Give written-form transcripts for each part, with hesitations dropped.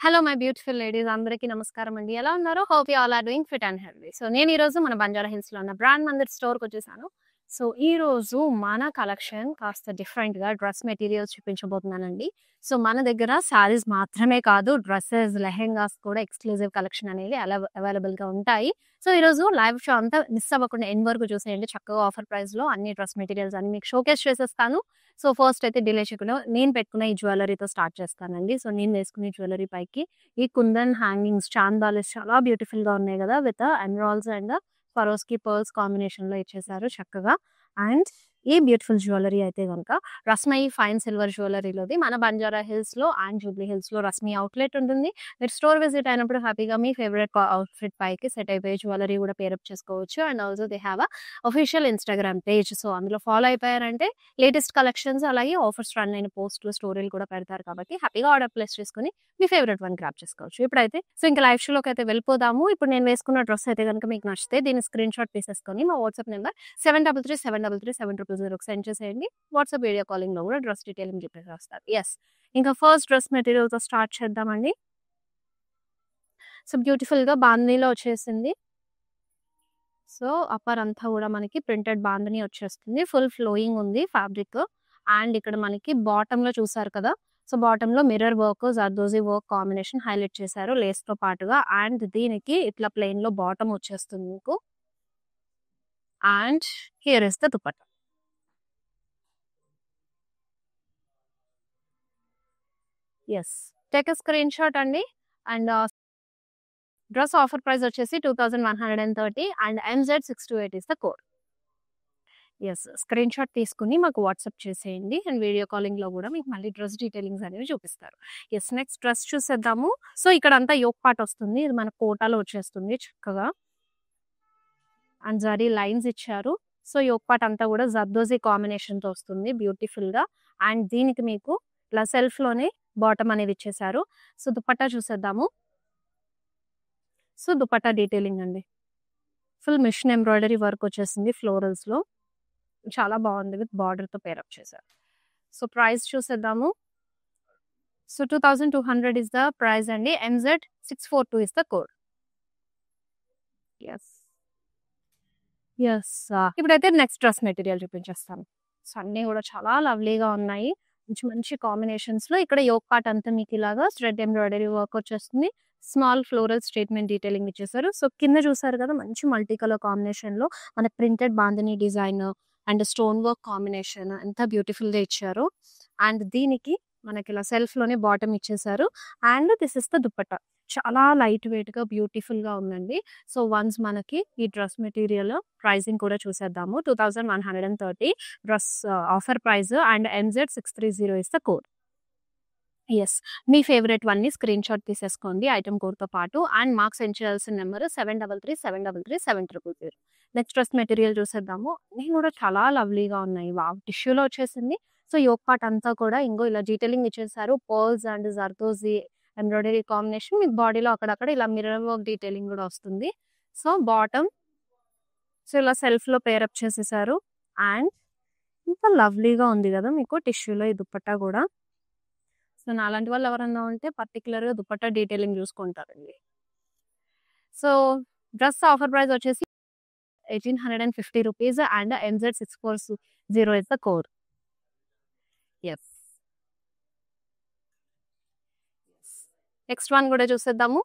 Hello my beautiful ladies, అందరికీ నమస్కారం అండి. ఎలా ఉన్నారు? Hope you all are doing fit and healthy. So నేను ఈరోజు మన బంజారా హిల్స్లో ఉన్న బ్రాండ్ మందిర్ స్టోర్కి వచ్చేసాను. సో ఈరోజు మన కలెక్షన్ కాస్త డిఫరెంట్గా డ్రెస్ మెటీరియల్స్ చూపించబోతున్నానండి. సో మన దగ్గర శారీస్ మాత్రమే కాదు, డ్రెస్సెస్, లెహెంగాస్ కూడా ఎక్స్క్లూజివ్ కలెక్షన్ అనేది అవైలబుల్గా ఉంటాయి. సో ఈరోజు లైవ్ షో అంతా మిస్ అవ్వకుండా ఎండ్ వరకు చూసేయండి. చక్కగా ఆఫర్ ప్రైస్లో అన్ని డ్రెస్ మెటీరియల్స్ అన్ని మీకు షోకేస్ చేసేస్తాను. సో ఫస్ట్ అయితే డిలే చేయకుండా నేను పెట్టుకున్న ఈ జ్యువెలరీతో స్టార్ట్ చేస్తానండి. సో నేను వేసుకునే జ్యువెలరీ పైకి ఈ కుందన్ హ్యాంగింగ్స్, చాందాలిస్ చాలా బ్యూటిఫుల్ గా ఉన్నాయి కదా, విత్ ఎమరాల్డ్స్ అండ్ ఫరోస్కి పర్ల్స్ కాంబినేషన్ లో ఇచ్చేసారు చక్కగా. అండ్ ఈ బ్యూటిఫుల్ జ్యువెలరీ అయితే కనుక రస్మై ఫైన్ సిల్వర్ జ్యువెలరీలోది మన బంజారా హిల్స్ లో అండ్ జూబ్లీ హిల్స్ లో రస్మీ అవుట్లెట్ ఉంటుంది. మీరు స్టోర్ విజిట్ అయినప్పుడు హ్యాపీగా మీ ఫేవరెట్ అవుట్ఫిట్ పైకి సెట్ అయిపోయి జ్యువెలరీ కూడా పేరప్ చేసుకోవచ్చు. And also they have official Instagram page. So అందులో ఫాలో అయిపోయారంటే లేటెస్ట్ కలెక్షన్స్ అలాగే ఆఫర్స్ రన్ అయిన పోస్టులు, స్టోరీలు కూడా పెడతారు కాబట్టి హ్యాపీగా ఆర్డర్ ప్లేస్ చేసుకుని మీ ఫేవరెట్ వన్ గ్రాప్ చేసుకోవచ్చు. ఇప్పుడైతే సో ఇంకా లైవ్ షోలోకి అయితే వెళ్ళిపోదాము. ఇప్పుడు నేను వేసుకున్న డ్రెస్ అయితే కనుక మీకు నచ్చితే దీన్ని స్క్రీన్ షాట్ తీసేసుకొని మా వాట్సాప్ నెంబర్ 73373370 సెండ్ చేసేయండి. వాట్సాప్ వీడియో కాలింగ్ లో కూడా డ్రెస్ డీటెయిలింగ్ చెప్పేసి వస్తారు. ఎస్, ఇంకా ఫస్ట్ డ్రెస్ మెటీరియల్ తో స్టార్ట్ చేద్దామండి. సో బ్యూటిఫుల్ గా బాందనీలో వచ్చేసింది. సో అప్పర్ అంతా కూడా మనకి ప్రింటెడ్ బాందని వచ్చేస్తుంది. ఫుల్ ఫ్లోయింగ్ ఉంది ఫ్యాబ్రిక్. అండ్ ఇక్కడ మనకి బాటమ్ లో చూసారు కదా, సో బాటమ్ లో mirror work, zardozi work combination highlight చేశారు లేస్ తో పాటుగా. అండ్ దీనికి ఇట్లా ప్లెయిన్ లో బాటమ్ వచ్చేస్తుంది మీకు. And here is the dupatta. Yes, take a screenshot అండి. అండ్ డ్రెస్ ఆఫర్ ప్రైస్ వచ్చేసి 2130 and MZ628 is the code. Yes, screenshot తీసుకుని మాకు వాట్సాప్ చేసేయండి. అండ్ వీడియో కాలింగ్ లో కూడా మీకు మళ్ళీ డ్రెస్ డీటెయిలింగ్స్ అనేవి చూపిస్తారు. ఎస్, నెక్స్ట్ డ్రెస్ చూసేద్దాము. సో ఇక్కడ అంతా యోక్ పార్ట్ వస్తుంది, ఇది మన కోటాలో వచ్చేస్తుంది చక్కగా. అండ్ జరీ లైన్స్ ఇచ్చారు. సో యోక్ పార్ట్ అంతా కూడా జర్దోజీ కాంబినేషన్ తో వస్తుంది బ్యూటిఫుల్ గా. అండ్ దీనికి మీకు ఇలా సెల్ఫ్ లోనే బాటమ్ అనేది ఇచ్చేసారు. సో దుపట్టా చూసేద్దాము. సో దుపట్టా డీటెయిలింగ్ అండి, ఫుల్ మిషన్ ఎంబ్రాయిడరీ వర్క్ వచ్చేసింది ఫ్లోరల్స్ లో, చాలా బాగుంది. విత్ బార్డర్ తో పేరప్ చేశారు. సో ప్రైస్ చూసేద్దాము. సో 2200 ఇస్ ద ప్రైస్ అండి. MZ642 is the code. Yes yes, ఇప్పుడైతే నెక్స్ట్ డ్రెస్ మెటీరియల్ చూపించేస్తాను. సో అన్నీ కూడా చాలా లవ్లీగా ఉన్నాయి, మంచి మంచి కాంబినేషన్స్ లో. ఇక్కడ యోక్ పార్ట్ అంతా మీకు ఇలాగా థ్రెడ్ ఎంబ్రాయిడరీ వర్క్ వచ్చేస్తుంది. స్మాల్ ఫ్లోరల్ స్టేట్మెంట్ డీటెయిలింగ్ ఇచ్చేసారు. సో కింద చూసారు కదా, మంచి మల్టీ కలర్ కాంబినేషన్ లో మనకి printed bandhani design and stone work combination ఎంత బ్యూటిఫుల్ గా ఇచ్చారు. అండ్ దీనికి మనకి ఇలా సెల్ఫ్ లోనే బాటమ్ ఇచ్చేసారు. And this is the dupatta, చాలా లైట్ వెయిట్ గా బ్యూటిఫుల్ గా ఉందండి. సో వన్స్ మనకి ఈ డ్రెస్ మెటీరియల్ ప్రైసింగ్ కూడా చూసేద్దాము. 2130 dress offer price and MZ630 is the code. Yes, మీ ఫేవరెట్ వన్ ని స్క్రీన్ షాట్ తీసేసుకోండి ఐటమ్ కోడ్ తో పాటు. అండ్ మాకు సెండ్ చేయాల్సిన నెంబర్ 7337337000. నెక్స్ట్ డ్రెస్ మెటీరియల్ చూసేద్దాము. నేను కూడా చాలా లవ్లీగా ఉన్నాయి. వావ్, టిష్యూలో వచ్చేసింది. సో యోక్ పార్ట్ అంతా కూడా ఇంకో ఇలా డీటెయిలింగ్ ఇచ్చేసారు. Pearls and zardozi embroidery combination. మీకు బాడీలో అక్కడక్కడ ఇలా మిర్రర్ వర్క్ డీటెయిలింగ్ కూడా వస్తుంది. సో బాటమ్ సో ఇలా సెల్ఫ్ లో పేరప్ చేసేసారు. అండ్ ఇంకా లవ్లీగా ఉంది కదా మీకు టిష్యూలో ఈ దుపట్టా కూడా. సో నాలాంటి వాళ్ళు ఎవరన్నా ఉంటే పర్టికులర్ గా దుపట్టా డీటెయిలింగ్ చూసుకుంటారండి. సో డ్రెస్ ఆఫర్ ప్రైస్ వచ్చేసి 1850 rupees and MZ640 is the code. Yes, next one కూడా చూసేద్దాము.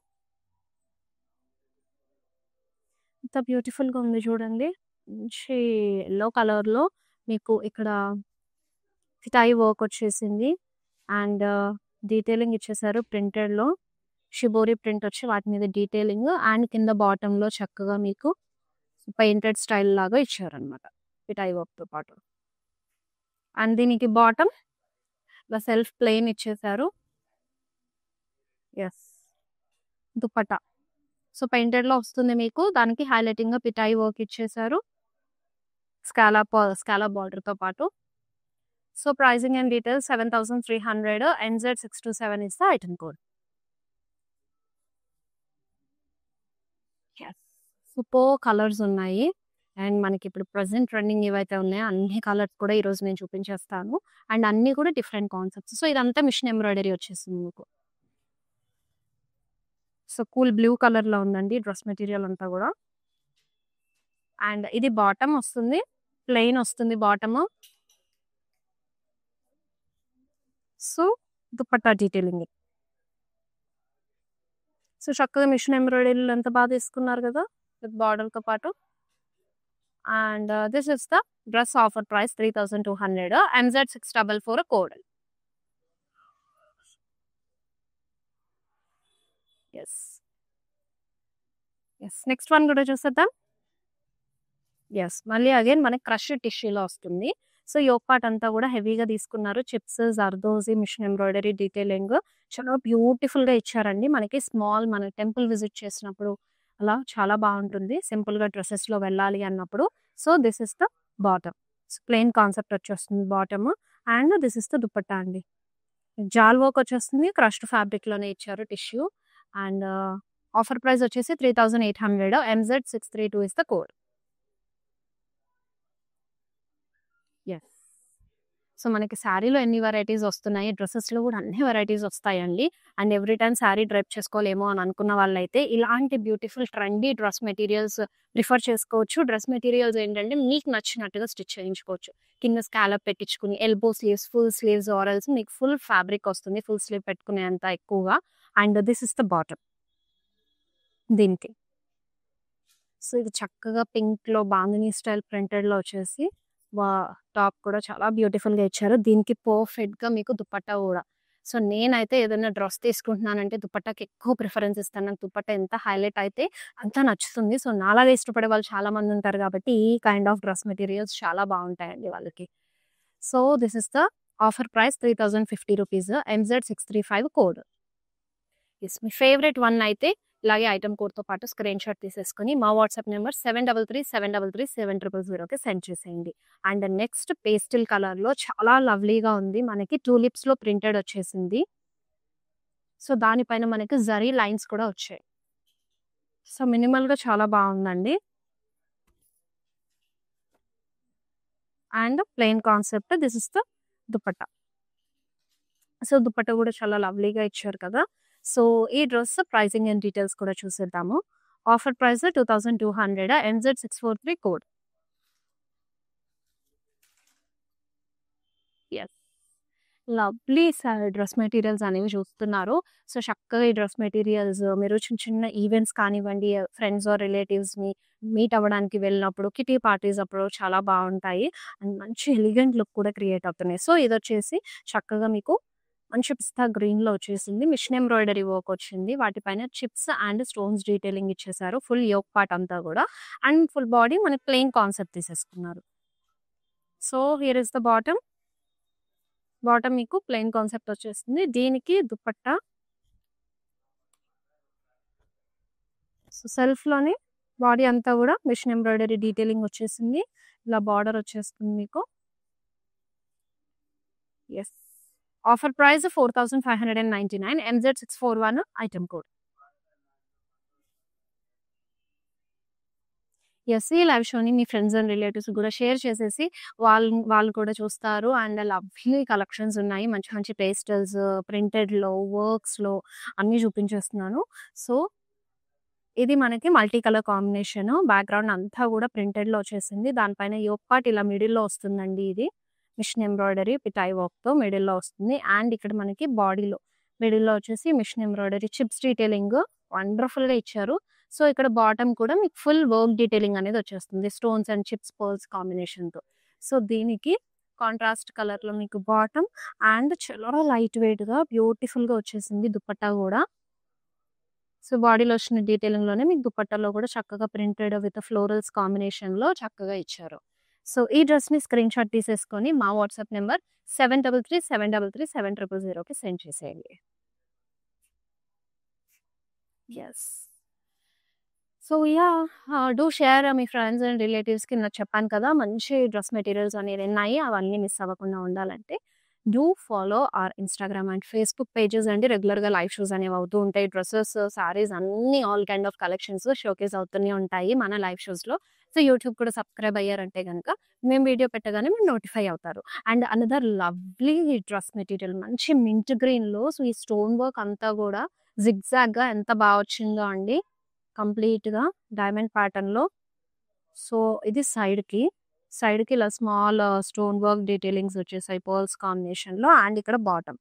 ఇంత బ్యూటిఫుల్ గా ఉంది చూడండి, మంచి ఎల్లో కలర్ లో మీకు ఇక్కడ టై వర్క్ వచ్చేసింది. అండ్ డీటెయిలింగ్ ఇచ్చేసారు ప్రింటెడ్ లో, షిబోరి ప్రింట్ వచ్చి వాటి మీద డీటెయిలింగ్. అండ్ కింద బాటమ్ లో చక్కగా మీకు పెయింటెడ్ స్టైల్ లాగా ఇచ్చారనమాట టై వర్క్ తో పాటు. అండ్ దీనికి బాటమ్ ఇలా సెల్ఫ్ ప్లెయిన్ ఇచ్చేసారు. ఎస్, దుపట్టా సో పెయింటెడ్ లో వస్తుంది మీకు, దానికి హైలైటింగ్ గా పిటాయి వర్క్ ఇచ్చేసారు స్కాలా బార్డర్ తో పాటు. So pricing and details 7300 NZ627 is the item code. Super colours ఉన్నాయి. అండ్ మనకిప్పుడు ప్రెజెంట్ ట్రెండింగ్ ఏవైతే ఉన్నాయో అన్ని కలర్స్ కూడా ఈరోజు నేను చూపించేస్తాను. అండ్ అన్నీ కూడా డిఫరెంట్ కాన్సెప్ట్స్. సో, ఇదంతా మిషన్ ఎంబ్రాయిడరీ వచ్చేసింది మీకు. సో, కూల్ బ్లూ కలర్‌లో ఉందండి డ్రెస్ మెటీరియల్ అంతా గూడా. అండ్ ఇది బాటమ్ వస్తుంది. ప్లెయిన్ వస్తుంది bottom. So, dupatta detailing. So, చక్కగా మిషన్ ఎంబ్రాయిడరీలు ఎంత బాగా తీసుకున్నారు గదా! విత్ బార్డర్‌తో పాటు. And this is the dress offer price 3200 MZ644 code. Yes. Yes. Next one కూడా చూసేద్దాం. యెస్. మళ్ళీ అగైన్ మనకి క్రష్ టిష్యూలో వస్తుంది. సో, యోక్ పార్ట్ అంతా కూడా హెవీగా తీసుకున్నారు. Chips, zardozi, machine embroidery detailing చాలా బ్యూటిఫుల్‌గా ఇచ్చారండి. మనకి స్మాల్ మన టెంపుల్ విజిట్ చేసినప్పుడు అలా చాలా బావుంటుంది. సింపుల్‌గా డ్రెసెస్‌లో వెళ్ళాలి అన్నప్పుడు. So, this is the bottom. Plain concept వచ్చేస్తుంది bottom. And this is the dupatta అండి. జాల్ వర్క్ వచ్చేస్తుంది. క్రష్డ్ ఫ్యాబ్రిక్‌లోనే ఇచ్చారు టిష్యూ. అండ్ ఆఫర్ ప్రైస్ వచ్చేసి 3800 MZ632 is the code. Yes. So, మనకి శారీలో ఎన్ని వెరైటీస్ వస్తున్నాయి, డ్రెసెస్‌లో కూడా అన్ని వెరైటీస్ వస్తాయండి. And every time sari drape చేసుకోలేమో అని అనుకున్న వాళ్ళైతే ఇలాంటి beautiful trendy dress materials prefer చేసుకోవచ్చు. డ్రెస్ మెటీరియల్స్ ఏంటంటే మీకు నచ్చినట్టుగా స్టిచ్ చేయించుకోవచ్చు. కింద స్కాలప్ పెట్టించుకుని elbow sleeves, full sleeves or else మీకు ఫుల్ ఫ్యాబ్రిక్ వస్తుంది. ఫుల్ స్లీవ్ పెట్టుకునేంత ఎక్కువగా. And this is the bottom దీనికి. సో, ఇది చక్కగా పింక్‌లో బాందిని స్టైల్ ప్రింటెడ్‌లో వచ్చేసి టాప్ కూడా చాలా బ్యూటిఫుల్‌గా ఇచ్చారు. దీనికి పర్ఫెక్ట్‌గా మీకు దుపట్టా గూడా. సో, నేనైతే ఏదైనా డ్రెస్ తీసుకుంటున్నానంటే దుపట్టాకి ఎక్కువ ప్రిఫరెన్స్ ఇస్తాను. నాకు దుపట్టా ఎంత హైలైట్ అయితే అంత నచ్చుతుంది. సో, నాలాగా ఇష్టపడే వాళ్ళు చాలా మంది ఉంటారు కాబట్టి ఈ కైండ్ ఆఫ్ డ్రెస్ మెటీరియల్స్ చాలా బావుంటాయండి వాళ్ళకి. So, this is the offer price 3050 rupees MZ635 code. Yes. Me favourite one అయితే ఇలాగే ఐటెమ్ కోడ్‌తో పాటు స్క్రీన్ షాట్ తీసేసుకొని మా వాట్సాప్ నంబర్ 7337337000కి సెండ్ చేసేయండి. అండ్ నెక్స్ట్ పేస్టల్ కలర్‌లో చాలా లవ్లీగా ఉంది. మనకి టూలిప్స్‌లో ప్రింటెడ్ వచ్చేసింది. సో, దానిపైన మనకి జరీ లైన్స్ కూడా వచ్చాయి. సో, మినిమల్‌గా చాలా బావుందండి. And plain concept this is the dupatta. So, dupatta కూడా చాలా లవ్లీగా ఇచ్చారు కదా! సో, ఈ డ్రెస్ ప్రైసింగ్ అండ్ డీటెయిల్స్ కూడా చూసేద్దాము. Offer price 2200 MZ643 code. Yes. Lovely dress materials అనేవి చూస్తున్నారు. సో, చక్కగా ఈ డ్రెస్ మెటీరియల్స్ మీరు చిన్న చిన్న ఈవెంట్స్ కానివ్వండి, ఫ్రెండ్స్ ఆర్ రిలేటివ్స్‌ని మీట్ అవ్వడానికి వెళ్ళినప్పుడు, కిటీ పార్టీస్ అప్పుడు చాలా బావుంటాయి. అండ్ మంచి ఎలిగెంట్ లుక్ కూడా క్రియేట్ అవుతున్నాయి. సో, ఇదొచ్చేసి చక్కగా మీకు మంచి పిస్తా గ్రీన్‌లో వచ్చేసింది. మిషన్ ఎంబ్రాయిడరీ వర్క్ వచ్చింది. వాటిపైన చిప్స్ అండ్ స్టోన్స్ డీటెయిలింగ్ ఇచ్చేసారు. ఫుల్ యోక్ పార్ట్ అంతా గూడా. అండ్ ఫుల్ బాడీ మనకి ప్లెయిన్ కాన్సెప్ట్ తీసేసుకున్నారు. So, here is the bottom. Bottom మీకు ప్లెయిన్ కాన్సెప్ట్ వచ్చేస్తుంది. దీనికి దుపట్టా. సో, సెల్ఫ్‌లోనే బాడీ అంతా గూడా మిషన్ ఎంబ్రాయిడరీ డీటెయిలింగ్ వచ్చేసింది. ఇలా బార్డర్ వచ్చేస్తుంది మీకు. Yes. Offer price 4599 MZ641 item code. Yes. ఈ లైవ్ షోని మీ ఫ్రెండ్స్ అండ్ రిలేటివ్స్ కూడా షేర్ చేసేసి వాళ్ళు కూడా చూస్తారు. అండ్ లవ్లీ కలెక్షన్స్ ఉన్నాయి. మంచి మంచి పేస్టల్స్, ప్రింటెడ్‌లో, వర్క్స్‌లో అన్నీ చూపించేస్తున్నాను. సో, ఇది మనకి మల్టీ కలర్ కాంబినేషన్. బ్యాక్‌గ్రౌండ్ అంతా కూడా ప్రింటెడ్‌లో వచ్చేసింది. దానిపైన యోక్ పార్ట్ ఇలా మిడిల్‌లో వస్తుందండి ఇది. మిషన్ ఎంబ్రాయిడరీ పిటాయ్ వర్క్‌తో మిడిల్‌లో వస్తుంది. అండ్ ఇక్కడ మనకి బాడీలో మిడిల్‌లో వచ్చేసి మిషన్ ఎంబ్రాయిడరీ చిప్స్ డీటెయిలింగ్ వండర్‌ఫుల్‌గా ఇచ్చారు. సో, ఇక్కడ బాటమ్ కూడా మీకు ఫుల్ వర్క్ డీటెయిలింగ్ అనేది వచ్చేస్తుంది. స్టోన్స్ అండ్ చిప్స్ పర్ల్స్ కాంబినేషన్‌తో. సో, దీనికి కాంట్రాస్ట్ కలర్‌లో మీకు బాటమ్ అండ్ చాలా లైట్ వెయిట్‌గా బ్యూటిఫుల్‌గా వచ్చేసింది దుపట్టా గూడా. సో, బాడీలో వచ్చిన డీటెయిలింగ్‌లోనే మీకు దుపట్టాలో కూడా చక్కగా ప్రింటెడ్ విత్ ఫ్లోరల్స్ కాంబినేషన్‌లో చక్కగా ఇచ్చారు. సో, ఈ డ్రెస్‌ని స్క్రీన్ షాట్ తీసేసుకొని మా వాట్సాప్ నంబర్ 7337337000కి సెండ్ చేసేయండి. Yes. So, do share me friends and రిలేటివ్స్‌కి. నాకు చెప్పాను కదా! మంచి డ్రెస్ మెటీరియల్స్ అనేవి ఉన్నాయి. అవన్నీ మిస్ అవ్వకుండా ఉండాలంటే do follow our Instagram and Facebook pages అండి. రెగ్యులర్‌గా లైవ్ షోస్ అనేవి అవుతూ ఉంటాయి. డ్రెసెస్, సారీస్ అన్నీ all kind of collections showcase అవుతూనే ఉంటాయి మన లైవ్ షోస్‌లో. సో, యూట్యూబ్ కూడా సబ్స్క్రైబ్ అయ్యారంటే గనక మేము వీడియో పెట్టగానే మీరు నోటిఫై అవుతారు. And another lovely dress material మంచి మింట్ గ్రీన్‌లో సో, ఈ స్టోన్ వర్క్ అంతా గూడా జిగ్‌జాగ్‌గా ఎంత బా వచ్చిందో అండి. కంప్లీట్‌గా డైమండ్ ప్యాటర్న్‌లో. సో, ఇది సైడ్‌కి ఇలా స్మాల్ స్టోన్ వర్క్ డీటెయిలింగ్స్ వచ్చేసాయి పర్ల్స్ కాంబినేషన్‌లో అండ్ ఇక్కడ బాటమ్.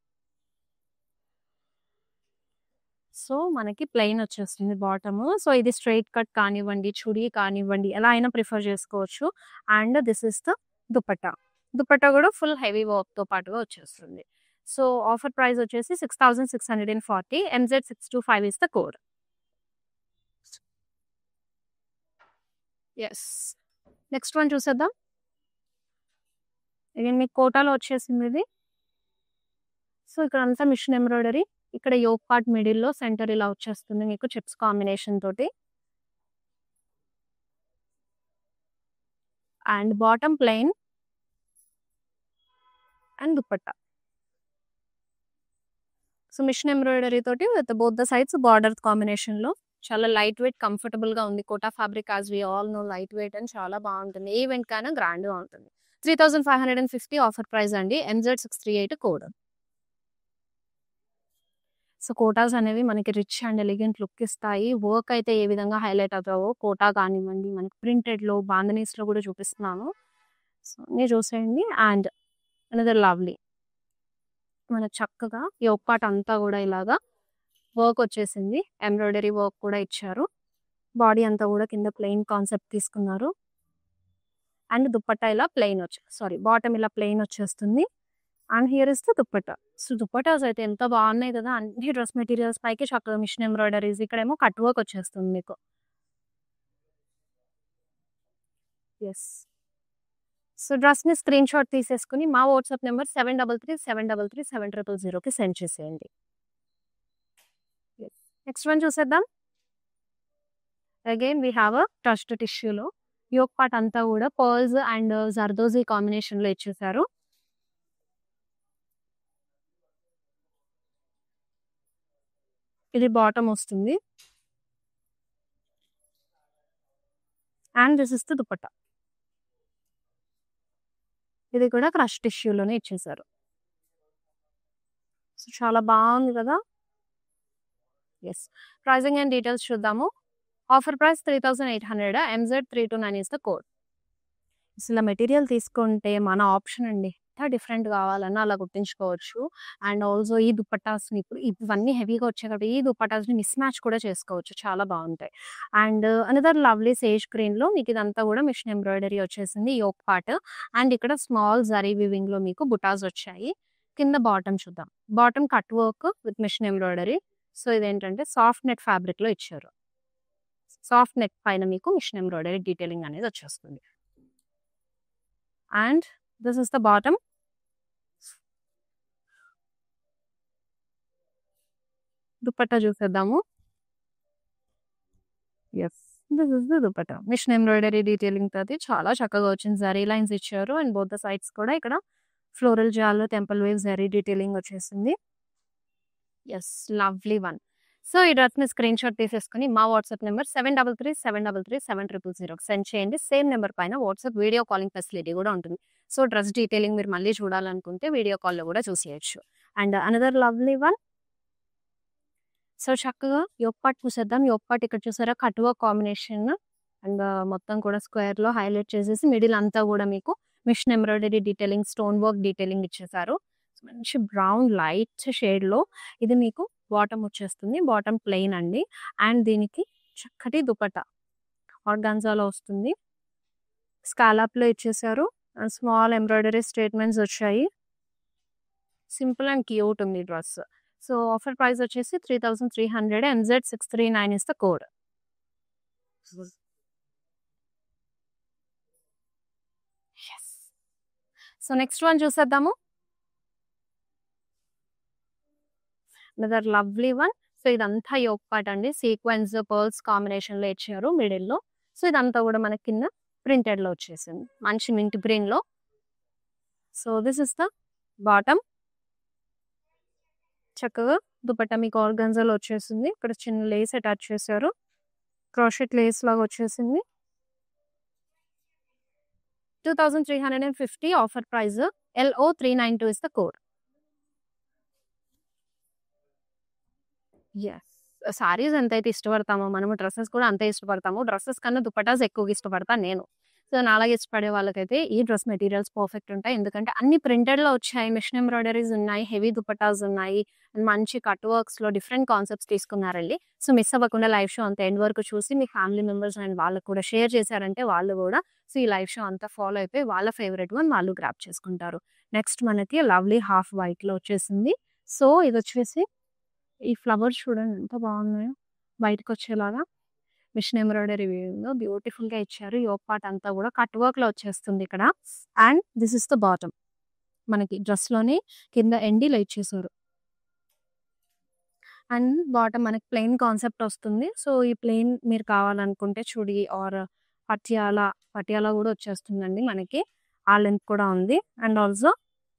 సో, మనకి ప్లెయిన్ వచ్చేస్తుంది బాటము. సో, ఇది స్ట్రెయిట్ కట్ కానివ్వండి, చుడీ కానివ్వండి ఎలా అయినా ప్రిఫర్ చేసుకోవచ్చు. And this is the dupatta. Dupatta కూడా ఫుల్ హెవీ వర్క్‌తో పాటుగా వచ్చేస్తుంది. సో, ఆఫర్ ప్రైస్ వచ్చేసి 6640 MZ625 is the code. Yes. Next one చూసేద్దాం. అగైన్ మీకు కోటాలో వచ్చేసింది ఇది. సో, ఇక్కడంతా మిషన్ ఎంబ్రాయిడరీ. ఇక్కడ యోక్ పార్ట్ మిడిల్‌లో సెంటర్ ఇలా వచ్చేస్తుంది మీకు చిప్స్ కాంబినేషన్ తోటి. And bottom plain and dupatta. So, machine embroidery తోటి with both the sides border కాంబినేషన్‌లో చాలా లైట్ వెయిట్ కంఫర్టబుల్‌గా ఉంది. Kota fabric as we all know light weight and చాలా బాగుంటుంది. ఏ ఈవెంట్ కైనా గ్రాండ్‌గా ఉంటుంది. 3550 ఆఫర్ ప్రైస్ అండి. MZ638 code. సో, కోటాస్ అనేవి మనకి రిచ్ అండ్ ఎలిగెంట్ లుక్ ఇస్తాయి. వర్క్ అయితే ఏ విధంగా హైలైట్ అవుతావో కోటా కానివ్వండి, మనకి ప్రింటెడ్‌లో, బాందినీస్‌లో కూడా చూపిస్తున్నాను. సో, అన్నీ చూసేయండి. And another lovely. మనకు చక్కగా యోక్ పార్ట్ అంతా కూడా ఇలాగా వర్క్ వచ్చేసింది. ఎంబ్రాయిడరీ వర్క్ కూడా ఇచ్చారు. బాడీ అంతా కూడా కింద ప్లెయిన్ కాన్సెప్ట్ తీసుకున్నారు. అండ్ దుపట్టా ఇలా ప్లెయిన్ బాటమ్ ఇలా ప్లెయిన్ వచ్చేస్తుంది. And here is the dupatta. So, dupattas అయితే ఎంత బాగున్నాయి కదా! అన్ని డ్రెస్ మెటీరియల్స్ పైకి చక్కగా మిషన్ ఎంబ్రాయిడరీస్ ఇక్కడేమో కట్ వర్క్ వచ్చేస్తుంది మీకు. యెస్. సో, డ్రెస్‌ని స్క్రీన్ షాట్ తీసేసుకొని మా వాట్సాప్ నంబర్ 7337337000కి సెండ్ చేసేయండి. యెస్. నెక్స్ట్ వన్ చూసేద్దాం. Again we have a touched టిష్యూలో యోక్ పార్ట్ అంతా కూడా పర్ల్స్ అండ్ జర్దోజీ కాంబినేషన్‌లో ఇచ్చేసారు. ఇది బాటమ్ వస్తుంది. And this is the dupatta. ఇది కూడా క్రష్ టిష్యూలోనే ఇచ్చేసారు. సో, చాలా బాగుంది కదా! యెస్. ప్రైజింగ్ అండ్ డీటెయిల్స్ చూద్దాము. Offer price 3800 MZ329 is the code. అసలు మెటీరియల్ తీసుకుంటే మన ఆప్షన్ అండి. ఎంత డిఫరెంట్ కావాలన్నా అలా కుట్టించుకోవచ్చు. అండ్ ఆల్సో ఈ దుపట్టాస్‌ని ఇప్పుడు ఇవన్నీ హెవీగా వచ్చాయి కాబట్టి ఈ దుపట్టాస్‌ని మిస్ మ్యాచ్ కూడా చేసుకోవచ్చు. చాలా బాగుంటాయి. అండ్ అనదర్ లవ్లీ సేజ్ గ్రీన్‌లో మీకు ఇదంతా కూడా మిషన్ ఎంబ్రాయిడరీ వచ్చేసింది యోక్ పార్ట్. అండ్ ఇక్కడ స్మాల్ జరీ వీవింగ్‌లో మీకు బుటాస్ వచ్చాయి. కింద బాటమ్ చూద్దాం. Bottom cut work with machine embroidery. So, ఇదేంటంటే సాఫ్ట్ నెట్ ఫ్యాబ్రిక్‌లో ఇచ్చారు. సాఫ్ట్ నెట్ పైన మీకు మిషన్ ఎంబ్రాయిడరీ డీటెయిలింగ్ అనేది వచ్చేస్తుంది. And this is the bottom. Dupatta చూసేద్దాము. Yes. This is the dupatta. Machine embroidery detailing తోటి చాలా చక్కగా వచ్చింది. జరీ లైన్స్ ఇచ్చారు. అండ్ బోత్ ద సైడ్స్ కూడా ఇక్కడ floral jaal, temple wave zari detailing వచ్చేసింది. యెస్. Lovely one. సో, ఈ డ్రెస్‌ని స్క్రీన్ షాట్ తీసేసుకొని మా వాట్సాప్ నంబర్ 7337337000కి సెండ్ చేయండి. సేమ్ నంబర్ పైన వాట్సాప్ వీడియో కాలింగ్ ఫెసిలిటీ కూడా ఉంటుంది. సో, డ్రెస్ డీటెయిలింగ్ మీరు మళ్ళీ చూడాలనుకుంటే వీడియో కాల్‌లో కూడా చూసేయొచ్చు. And another lovely one. So, చక్కగా యోక్ పార్ట్ చూసేద్దాం. యోక్ పార్ట్ ఇక్కడ చూసారా కట్ వర్క్ కాంబినేషన్ అండ్ మొత్తం కూడా స్క్వేర్‌లో హైలైట్ చేసేసి మిడిల్ అంతా కూడా మీకు machine embroidery detailing, stone work detailing ఇచ్చేసారు. మంచి బ్రౌన్ లైట్ షేడ్‌లో ఇది మీకు బాటమ్ వచ్చేస్తుంది. బాటమ్ ప్లెయిన్ అండి. అండ్ దీనికి చక్కటి దుపట్టా ఆర్గాన్జాలో వస్తుంది. స్కాలప్‌లో ఇచ్చేసారు. అండ్ స్మాల్ ఎంబ్రాయిడరీ స్టేట్మెంట్స్ వచ్చాయి. సింపుల్ అండ్ క్యూట్ ఉంది డ్రెస్. సో, ఆఫర్ ప్రైస్ వచ్చేసి 3300 MZ639 is the code. Yes. So, next one చూసేద్దాము. Another lovely one. సో, ఇదంతా యోక్ పార్ట్ అండి. సీక్వెన్స్, పర్ల్స్ కాంబినేషన్‌లో ఇచ్చారు మిడిల్‌లో. సో, ఇదంతా కూడా మనకి కింద ప్రింటెడ్‌లో వచ్చేసింది. మంచి మింట్ గ్రీన్‌లో. So, this is the bottom. చక్కగా దుపట్టా మీకు ఆర్గాన్జాలో వచ్చేసింది. ఇక్కడ చిన్న లేస్ అటాచ్ చేశారు. క్రోషెట్ లేస్ లాగా వచ్చేసింది. 2350 offer price. LO392 is the code. Yes. Saris ఎంతైతే ఇష్టపడతామో మనము డ్రెసెస్ కూడా అంతే ఇష్టపడతాము. డ్రెసెస్ కన్నా దుపట్టాస్ ఎక్కువగా ఇష్టపడతా నేను. సో, నాలాగా ఇష్టపడే వాళ్ళకైతే ఈ డ్రెస్ మెటీరియల్స్ పర్ఫెక్ట్ ఉంటాయి. ఎందుకంటే అన్ని ప్రింటెడ్‌లో వచ్చాయి. మిషన్ ఎంబ్రాయిడరీస్ ఉన్నాయి. హెవీ దుపట్టాస్ ఉన్నాయి. అండ్ మంచి కట్ వర్క్స్‌లో డిఫరెంట్ కాన్సెప్ట్స్ తీసుకున్నారండి. సో, మిస్ అవ్వకుండా లైవ్ షో అంతా ఎండ్ వరకు చూసి మీ ఫ్యామిలీ మెంబర్స్ అండ్ వాళ్ళకి కూడా షేర్ చేశారంటే వాళ్ళు కూడా సో, ఈ లైవ్ షో అంతా ఫాలో అయిపోయి వాళ్ళ ఫేవరెట్ వన్ వాళ్ళు గ్రాబ్ చేసుకుంటారు. నెక్స్ట్ మనకి లవ్లీ హాఫ్ వైట్‌లో వచ్చేసింది. సో, ఇదొచ్చేసి ఈ ఫ్లవర్స్ చూడండి ఎంత బాగున్నాయో బయటకొచ్చేలాగా. మిషన్ ఎంబ్రాయిడరీ వీవింగ్‌లో బ్యూటిఫుల్‌గా ఇచ్చారు. యోక్ పార్ట్ అంతా కూడా కట్ వర్క్‌లో వచ్చేస్తుంది ఇక్కడ. And this is the bottom. మనకి డ్రెస్‌లోనే కింద ఎండీలో ఇచ్చేసారు. అండ్ బాటమ్ మనకి ప్లెయిన్ కాన్సెప్ట్ వస్తుంది. సో, ఈ ప్లెయిన్ మీరు కావాలనుకుంటే చుడీ ఆర్ పటియాలా కూడా వచ్చేస్తుందండి మనకి. ఆ లెంత్ కూడా ఉంది. And also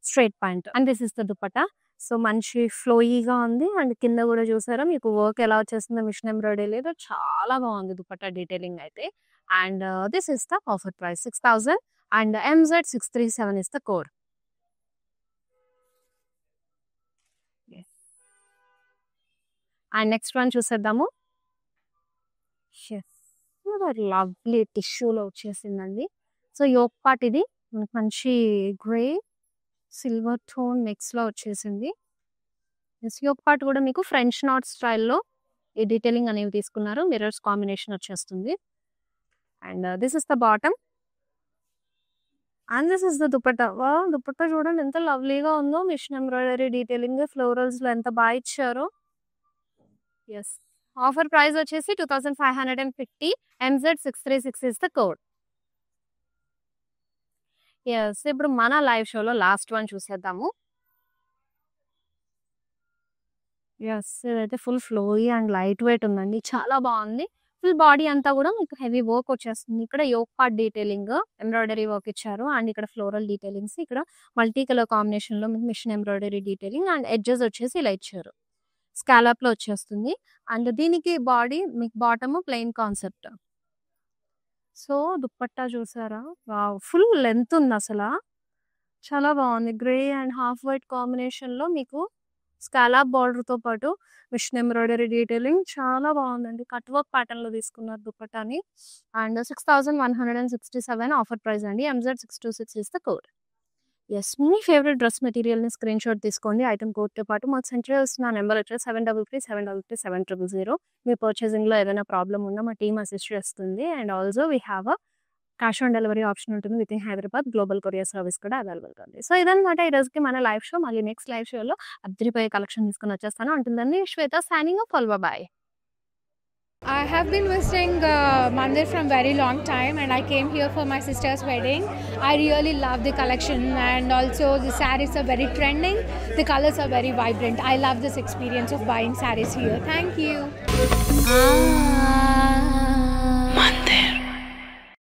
straight point. And this is the dupatta. So, మంచి ఫ్లోయీగా ఉంది. అండ్ కింద కూడా చూసారా మీకు వర్క్ ఎలా వచ్చేసిందో మిషన్ ఎంబ్రాయిడరీలో చాలా బాగుంది దుపట్టా డీటెయిలింగ్ అయితే. And this is the offer price 6000 and MZ637 is the code. And next one చూసేద్దాము. లవ్లీ టిష్యూలో వచ్చేసిందండి. సో, యోక్ పార్ట్ ఇది మనకి మంచి గ్రే సిల్వర్ టోన్ మిక్స్‌లో వచ్చేసింది. యోక్ పార్ట్ కూడా మీకు ఫ్రెంచ్ నాట్ స్టైల్‌లో ఈ డీటెయిలింగ్ అనేవి తీసుకున్నారు. మిర్రర్స్ కాంబినేషన్ వచ్చేస్తుంది. And this is the bottom. And this is the dupatta. Wow! Dupatta చూడండి ఎంత లవ్లీగా ఉందో. మిషన్ ఎంబ్రాయిడరీ డీటెయిలింగ్ ఫ్లోరల్స్‌లో ఎంత బాగా ఇచ్చారో. యెస్. ఆఫర్ ప్రైస్ వచ్చేసి 2550. MZ636 is the code. Yes. ఇప్పుడు మన లైవ్ షోలో లాస్ట్ వన్ చూసేద్దాము. యెస్. ఇదైతే full flowy and light weight ఉందండి. చాలా బాగుంది. ఫుల్ బాడీ అంతా కూడా మీకు హెవీ వర్క్ వచ్చేస్తుంది. ఇక్కడ yoke part detailing embroidery work ఇచ్చారు. అండ్ ఇక్కడ ఫ్లోరల్ డీటెయిలింగ్స్ ఇక్కడ మల్టీ కలర్ కాంబినేషన్‌లో మీకు machine embroidery detailing and edges వచ్చేసి ఇలా ఇచ్చారు. స్కాలప్‌లో వచ్చేస్తుంది. అండ్ దీనికి బాడీ మీకు bottom plain concept. So, dupatta చూసారా? వావ్! ఫుల్ లెంత్ ఉంది అసల. చాలా బాగుంది. గ్రే అండ్ హాఫ్ వైట్ కాంబినేషన్‌లో మీకు స్కాలప్ బార్డర్‌తో పాటు మిషన్ ఎంబ్రాయిడరీ డీటెయిలింగ్ చాలా బాగుందండి. కట్ వర్క్ ప్యాటర్న్‌లో తీసుకున్నారు దుపట్టాని. అండ్ 6167 ఆఫర్ ప్రైస్ అండి. MZ626 is the code. Yes. Me favourite dress మెటీరియల్‌ని స్క్రీన్ షాట్ తీసుకోండి. ఐటెమ్ కోడ్‌తో పాటు మాకు సెండ్ చేయాల్సిన నెంబర్ వచ్చేసి 7337337000. మీ పర్చేసింగ్‌లో ఏదైనా ప్రాబ్లమ్ ఉన్నా మా టీమ్ అసిస్ట్ చేస్తుంది. And also we have a cash on delivery option ఉంటుంది. With in Hyderabad global courier service కూడా అవైలబుల్‌గా ఉంది. సో, ఇదన్నమాట ఈ రోజుకి మన లైవ్ షో. మళ్ళీ నెక్స్ట్ లైవ్ షోలో అదిరిపోయే కలెక్షన్ తీసుకొని వచ్చేస్తాను. Until then Shweta signing off. Bye. I have been visiting Mandir from very long time, and I came here for my sister's wedding. I really love the collection, and also the sarees are very trending. The colors are very vibrant. I love this experience of buying sarees here. Thank you.